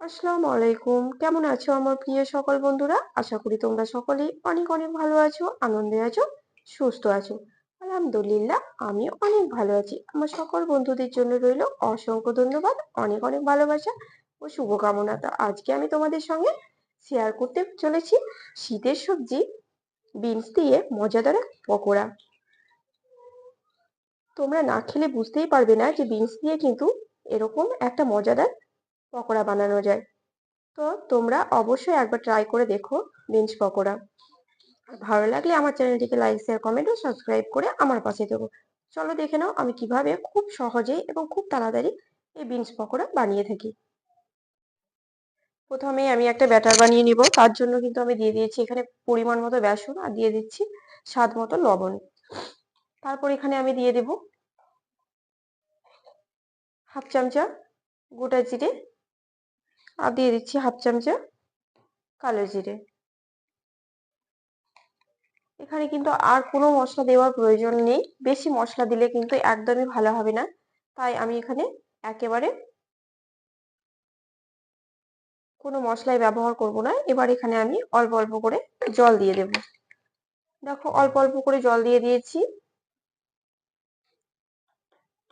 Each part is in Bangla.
আসসালামু আলাইকুম। কেমন আছো আমার প্রিয় সকল বন্ধুরা? আশা করি তোমরা সকলেই অনেক অনেক ভালো আছো, আনন্দে আছো, সুস্থ আছো। আলহামদুলিল্লাহ আমিও অনেক ভালো আছি। আমার সকল বন্ধুদের জন্য রইল অসংখ্য ধন্যবাদ, অনেক অনেক ভালোবাসা ও শুভকামনা। তো আজকে আমি তোমাদের সঙ্গে শেয়ার করতে চলেছি শীতের সবজি বিনস দিয়ে মজাদার পকোড়া। তোমরা না খেলে বুঝতেই পারবে না যে বিনস দিয়ে কিন্তু এরকম একটা মজাদার পকোড়া বানানো যায়। তো তোমরা অবশ্যই একবার ট্রাই করে দেখো বিনস পকোড়া। আর ভালো লাগলে আমার চ্যানেলটিকে লাইক শেয়ার কমেন্ট ও সাবস্ক্রাইব করে আমার পাশে থেকো। চলো দেখে নাও আমি কিভাবে খুব সহজেই এবং খুব তাড়াতাড়ি এই বিনস পকোড়া বানিয়ে থাকি। প্রথমে আমি একটা ব্যাটার বানিয়ে নিব। তার জন্য কিন্তু আমি দিয়ে দিয়েছি এখানে পরিমাণ মতো বেসন আর দিয়ে দিচ্ছি স্বাদ মতো লবণ। তারপর এখানে আমি দিয়ে দেব হাফ চামচা গোটা জিরে আর দিয়ে দিচ্ছি হাফ চামচা কালো জিরে। এখানে কিন্তু আর কোনো মশলা দেওয়ার প্রয়োজন নেই। বেশি মশলা দিলে কিন্তু একদমই ভালো হবে না, তাই আমি এখানে একেবারে কোনো মশলাই ব্যবহার করব না। এবার এখানে আমি অল্প অল্প করে জল দিয়ে দেব। দেখো অল্প অল্প করে জল দিয়ে দিয়েছি।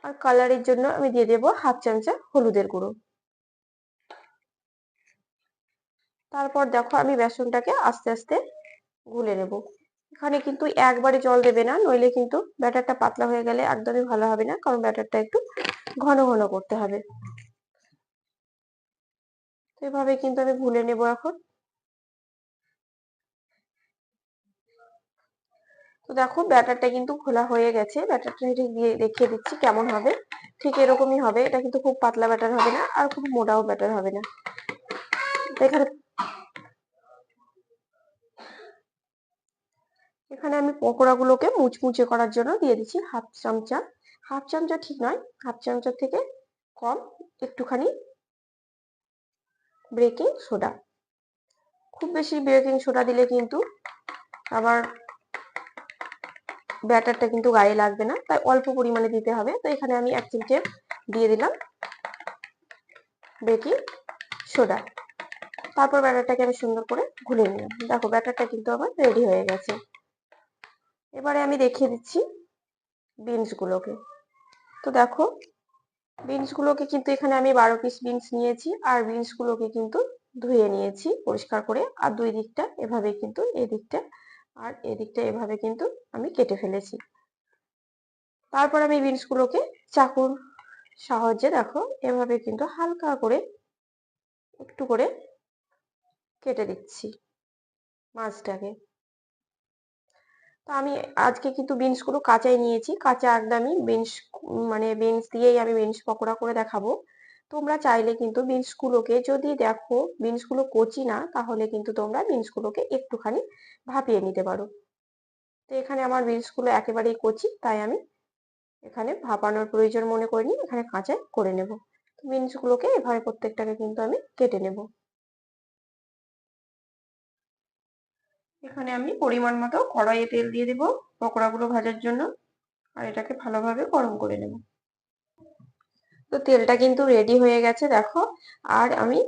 আর কালারের জন্য আমি দিয়ে দেব হাফ চামচা হলুদের গুঁড়ো। তারপর দেখো আমি বেসনটাকে আস্তে আস্তে গুলে নেব। এখানে কিন্তু একবারে জল দেবে না, নইলে কিন্তু ব্যাটারটা পাতলা হয়ে গেলে একদমই ভালো হবে না, কারণ ব্যাটারটা একটু ঘন ঘন করতে হবে। তো এভাবে কিন্তু আমি গুলে নেব এখন। তো দেখো ব্যাটারটা কিন্তু ঘোলা হয়ে গেছে। ব্যাটারটা দিয়ে দেখিয়ে দিচ্ছি কেমন হবে। ঠিক এরকমই হবে। এটা কিন্তু খুব পাতলা ব্যাটার হবে না আর খুব মোটাও ব্যাটার হবে না। এখানে এখানে আমি পকোড়াগুলোকে মুচমুচে করার জন্য দিয়ে দিচ্ছি হাফ চামচা, হাফ চামচা ঠিক নয়, হাফ চামচার থেকে কম একটুখানি বেকিং সোডা। খুব বেশি বেকিং সোডা দিলে কিন্তু আবার ব্যাটারটা কিন্তু গায়ে লাগবে না, তাই অল্প পরিমাণে দিতে হবে। তো এখানে আমি 1 চিমটে দিয়ে দিলাম বেকিং সোডা। তারপর ব্যাটারটাকে আমি সুন্দর করে গুলে নিলাম। দেখো ব্যাটারটা কিন্তু আমার রেডি হয়ে গেছে। এবারে আমি দেখিয়ে দিচ্ছি বিনস গুলোকে। তো দেখো বিনস গুলোকে কিন্তু এখানে আমি 12 পিস বিনস নিয়েছি, আর বিনস গুলোকে কিন্তু ধুয়ে নিয়েছি পরিষ্কার করে। আর দুই দিকটা এভাবে কিন্তু এদিকটা আর এদিকটা এভাবে কিন্তু আমি কেটে ফেলেছি। তারপর আমি বিনস গুলোকে চাকুর সাহায্যে দেখো এভাবে কিন্তু হালকা করে একটু করে কেটে দিচ্ছি মাছটাকে। তো আমি আজকে কিন্তু বিনস গুলো কাঁচাই নিয়েছি, কাঁচা একদমই বিনস, মানে বিনস দিয়েই আমি বিনস পকোড়া করে দেখাবো। তোমরা চাইলে কিন্তু বিনস গুলোকে, যদি দেখো বিনস গুলো কচি না, তাহলে কিন্তু তোমরা বিনস গুলোকে একটুখানি ভাপিয়ে নিতে পারো। তো এখানে আমার বিনস গুলো একেবারেই কচি, তাই আমি এখানে ভাপানোর প্রয়োজন মনে করিনি, এখানে কাঁচাই করে নেব। তো বিনস গুলোকে এভাবে প্রত্যেকটাকে কিন্তু আমি কেটে নেব। এখানে আমি পরিমাণ মতো কড়াইয়ে তেল দিয়ে দেব পকোড়াগুলো ভাজার জন্য, আর এটাকে ভালোভাবে গরম করে নেব। তো তেলটা কিন্তু রেডি হয়ে গেছে দেখো। আর আমি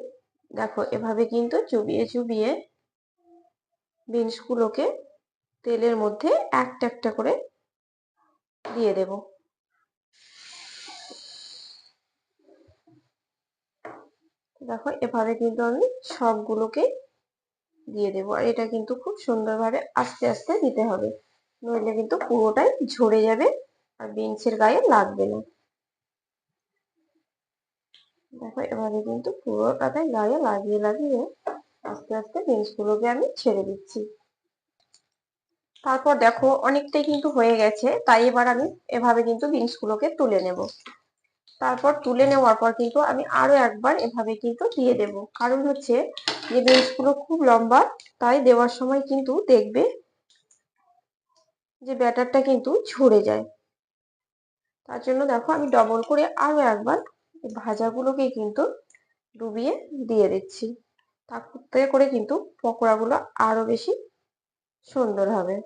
দেখো এভাবে কিন্তু চুবিয়ে চুবিয়ে বিনস গুলোকে তেলের মধ্যে একটা একটা করে দিয়ে দেব। দেখো এভাবে কিন্তু আমি সবগুলোকে দিয়ে দেবো। আর এটা কিন্তু খুব সুন্দরভাবে আস্তে আস্তে দিতে হবে, নইলে কিন্তু পুরোটাই ঝরে যাবে আর বিনসের গায়ে লাগবে না। দেখো এভাবে কিন্তু পুরোটাতে গায়ে লাগিয়ে লাগিয়ে আস্তে আস্তে বিনস গুলোকে আমি ছেড়ে দিচ্ছি। তারপর দেখো অনেকটাই কিন্তু হয়ে গেছে, তাই এবার আমি এভাবে কিন্তু বিনস গুলোকে তুলে নেব। তারপর তুলে নেওয়ার পর কিন্তু আমি আরো একবার এভাবে কিন্তু দিয়ে দেব, কারণ হচ্ছে যে বিনস গুলো খুব লম্বা, তাই দেওয়ার সময় কিন্তু দেখবে যে ব্যাটারটা কিন্তু ঝরে যায়। তার জন্য দেখো আমি ডবল করে আরো একবার ভাজাগুলোকে কিন্তু ডুবিয়ে দিয়ে দিচ্ছি। তাতে করে কিন্তু পকোড়াগুলো আরো বেশি সুন্দর হবে।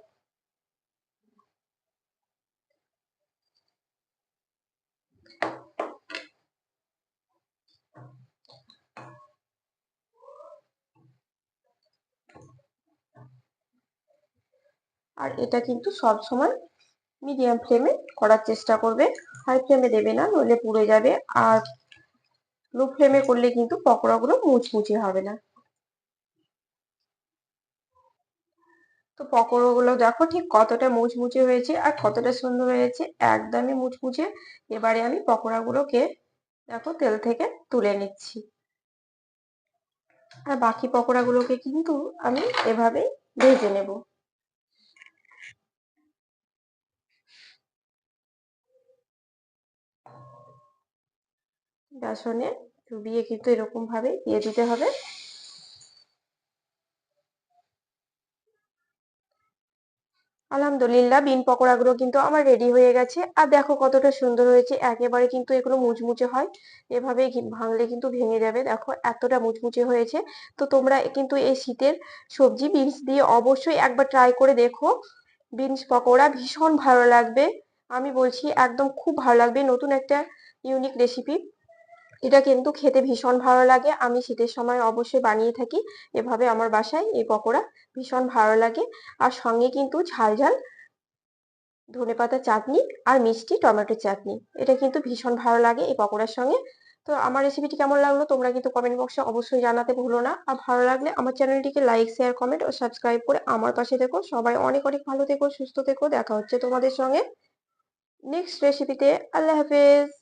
আর এটা কিন্তু সব সময় মিডিয়াম ফ্লেমে করার চেষ্টা করবে, হাই ফ্লেমে দেবে না, নইলে পুড়ে যাবে। আর লো ফ্লেমে করলে কিন্তু পকোড়াগুলো মুচমুচে হবে না। তো পকোড়াগুলো দেখো ঠিক কতটা মুচমুচে হয়েছে আর কতটা সুন্দর হয়েছে, একদমই মুচমুচে। এবারে আমি পকোড়াগুলোকে দেখো তেল থেকে তুলে নিচ্ছি। আর বাকি পকোড়াগুলোকে কিন্তু আমি এভাবেই ভেজে নেব। বেসনে ডুবিয়ে কিন্তু এরকম ভাবে দিয়ে দিতে হবে। আলহামদুলিল্লাহ, বিন পকোড়াগুলো কিন্তু আমার রেডি হয়ে গেছে। আর দেখো কতটা সুন্দর হয়েছে, একেবারে কিন্তু এগুলো মুচমুচে হয়, এভাবে ভাঙলে কিন্তু ভেঙে যাবে। দেখো এতটা মুচমুচে হয়েছে। তো তোমরা কিন্তু এই শীতের সবজি বিনস দিয়ে অবশ্যই একবার ট্রাই করে দেখো। বিনস পকোড়া ভীষণ ভালো লাগবে, আমি বলছি একদম খুব ভালো লাগবে। নতুন একটা ইউনিক রেসিপি, এটা কিন্তু খেতে ভীষণ ভালো লাগে। আমি শীতের সময় অবশ্যই বানিয়ে থাকি এভাবে আমার বাসায় এই পকোড়া, ভীষণ ভালো লাগে। আর সঙ্গে কিন্তু ঝাল ঝাল ধনেপাতা চাটনি আর মিষ্টি টমেটো চাটনি, এটা কিন্তু ভীষণ ভালো লাগে এই পকোড়ার সঙ্গে। তো আমার রেসিপিটি কেমন লাগলো তোমরা কিন্তু কমেন্ট বক্সে অবশ্যই জানাতে ভুলো না। আর ভালো লাগলে আমার চ্যানেলটিকে লাইক, শেয়ার, কমেন্ট ও সাবস্ক্রাইব করে আমার পাশে থেকো। সবাই অনেক অনেক ভালো থেকো, সুস্থ থেকো। দেখা হচ্ছে তোমাদের সঙ্গে নেক্সট রেসিপিতে। আল্লাহ হাফেজ।